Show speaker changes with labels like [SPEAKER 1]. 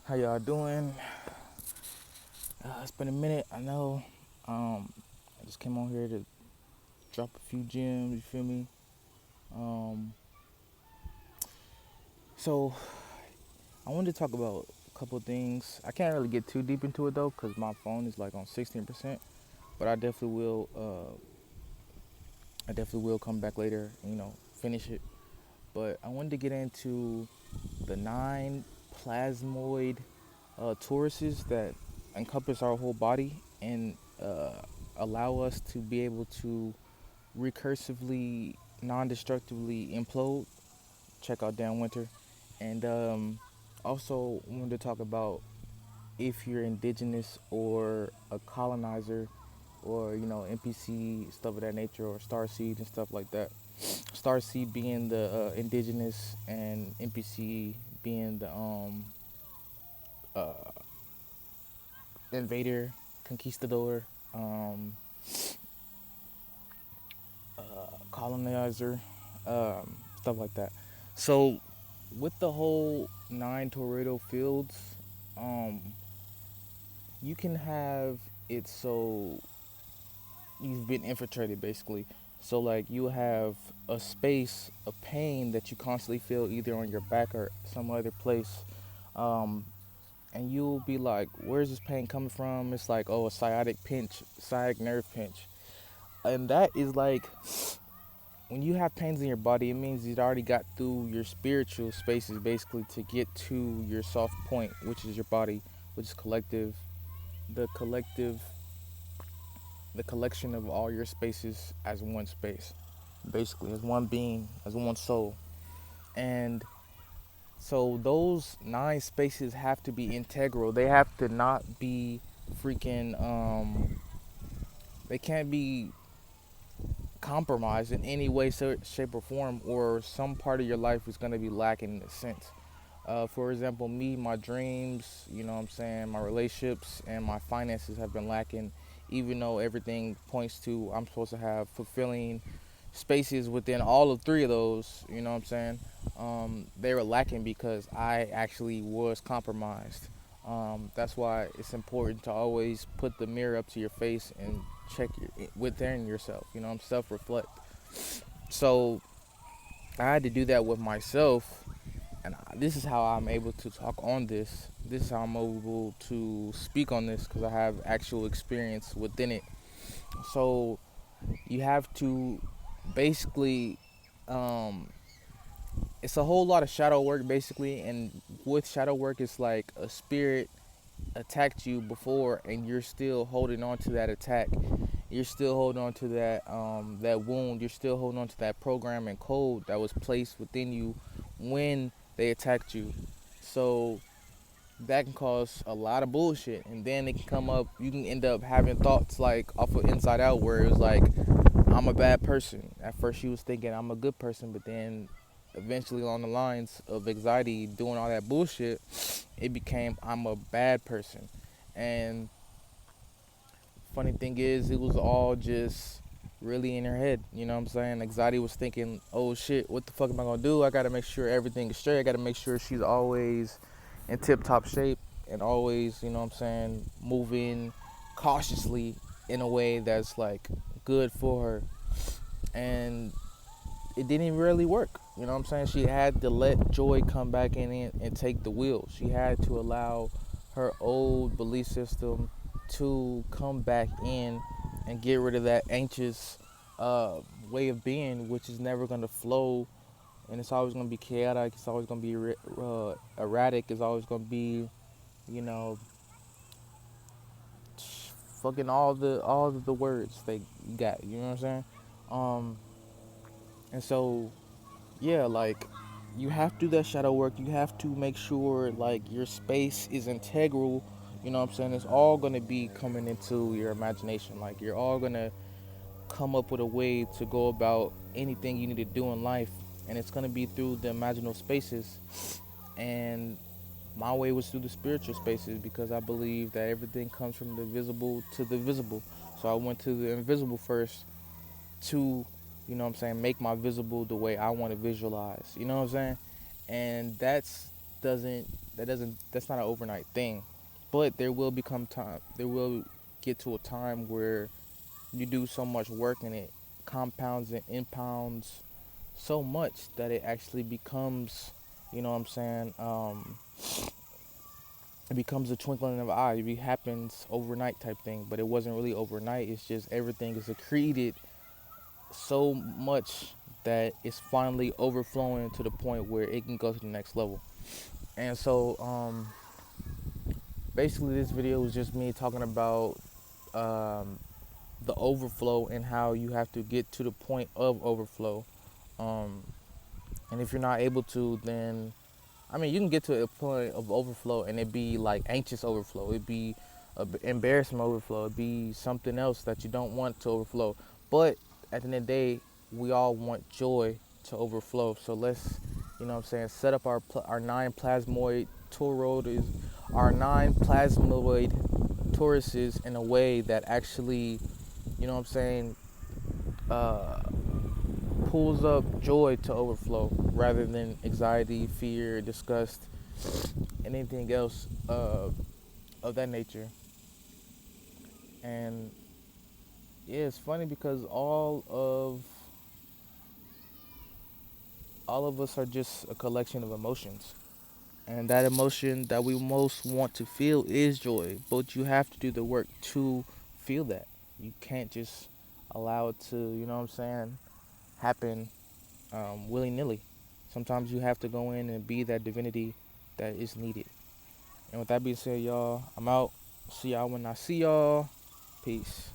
[SPEAKER 1] How y'all doing? It's been a minute. I know. I just came on here to drop a few gems. You feel me? Um, so I wanted to talk about a couple of things. I can't really get too deep into it though, cause my phone is like on 16%. But I definitely will. I definitely will come back later. Finish it. But I wanted to get into the 9 plasmoid toruses that encompass our whole body and allow us to be able to recursively, non-destructively implode. Check out Dan Winter, and also wanted to talk about if you're indigenous or a colonizer, or NPC stuff of that nature, or starseed and stuff like that. Starseed being the indigenous, and NPC being the uh, invader, conquistador, um, colonizer, stuff like that. So, with the whole 9 tornado fields, um, you can have it so you've been infiltrated basically. So, like, you have a space, a pain that you constantly feel either on your back or some other place. Um, and you'll be like, where's this pain coming from? It's like, oh, a sciatic pinch, sciatic nerve pinch. And that is like, when you have pains in your body, it means you've already got through your spiritual spaces basically to get to your soft point, which is your body, which is collective, the collective, the collection of all your spaces as one space, basically, as one being, as one soul. And so those 9 spaces have to be integral. They have to not be freaking, they can't be compromised in any way, shape, or form, or some part of your life is going to be lacking in a sense. For example, me, my dreams, what I'm saying, my relationships and my finances have been lacking, even though everything points to I'm supposed to have fulfilling spaces within all of 3 of those, what I'm saying. They were lacking because I actually was compromised. That's why it's important to always put the mirror up to your face and check within yourself, self-reflect. So I had to do that with myself, and this is how I'm able to talk on this. This is how I'm able to speak on this because I have actual experience within it. So you have to basically, um, it's a whole lot of shadow work basically, and with shadow work, it's like a spirit attacked you before, and you're still holding on to that attack. You're still holding on to that wound. You're still holding on to that program and code that was placed within you when they attacked you. So that can cause a lot of bullshit, and then it can come up. You can end up having thoughts like off of Inside Out, where it was like, I'm a bad person. At first, she was thinking I'm a good person, but then eventually, along the lines of anxiety, doing all that bullshit, it became I'm a bad person. And funny thing is, it was all just really in her head. You know what I'm saying? Anxiety was thinking, oh shit, what the fuck am I gonna do? I gotta make sure everything is straight. I gotta make sure she's always in tip top shape and always, you know what I'm saying, moving cautiously in a way that's like good for her. And it didn't really work. You know what I'm saying? She had to let joy come back in and take the wheel. She had to allow her old belief system to come back in and get rid of that anxious uh, way of being, which is never going to flow, and it's always going to be chaotic. It's always going to be erratic. It's always going to be, you know, fucking all the words they got. You know what I'm saying? Um, and so yeah, like, you have to do that shadow work. You have to make sure like your space is integral. You know what I'm saying? It's all gonna be coming into your imagination. Like, you're all gonna come up with a way to go about anything you need to do in life, and it's gonna be through the imaginal spaces. And my way was through the spiritual spaces because I believe that everything comes from the visible to the visible. So I went to the invisible first to, you know what I'm saying, make my visible the way I want to visualize. You know what I'm saying? And that's doesn't that's not an overnight thing. But there will get to a time where you do so much work and it compounds and impounds so much that it actually becomes, you know what I'm saying, it becomes a twinkling of an eye. It happens overnight type thing, but it wasn't really overnight. It's just everything is accreted so much that it's finally overflowing to the point where it can go to the next level. And so, basically, this video was just me talking about um, the overflow and how you have to get to the point of overflow. Um, and if you're not able to, then I mean, you can get to a point of overflow and it be like anxious overflow. It'd be embarrassment overflow. It'd be something else that you don't want to overflow. But at the end of the day, we all want joy to overflow. So let's, you know what I'm saying, set up our nine plasmoid toroids, our nine plasmoid toruses in a way that actually, you know what I'm saying, uh, pulls up joy to overflow rather than anxiety, fear, disgust, and anything else of that nature. And yeah, it's funny because all of us are just a collection of emotions. And that emotion that we most want to feel is joy, but you have to do the work to feel that. You can't just allow it to, you know what I'm saying, happen willy nilly. Sometimes you have to go in and be that divinity that is needed. And with that being said, y'all, I'm out. See y'all when I see y'all. Peace.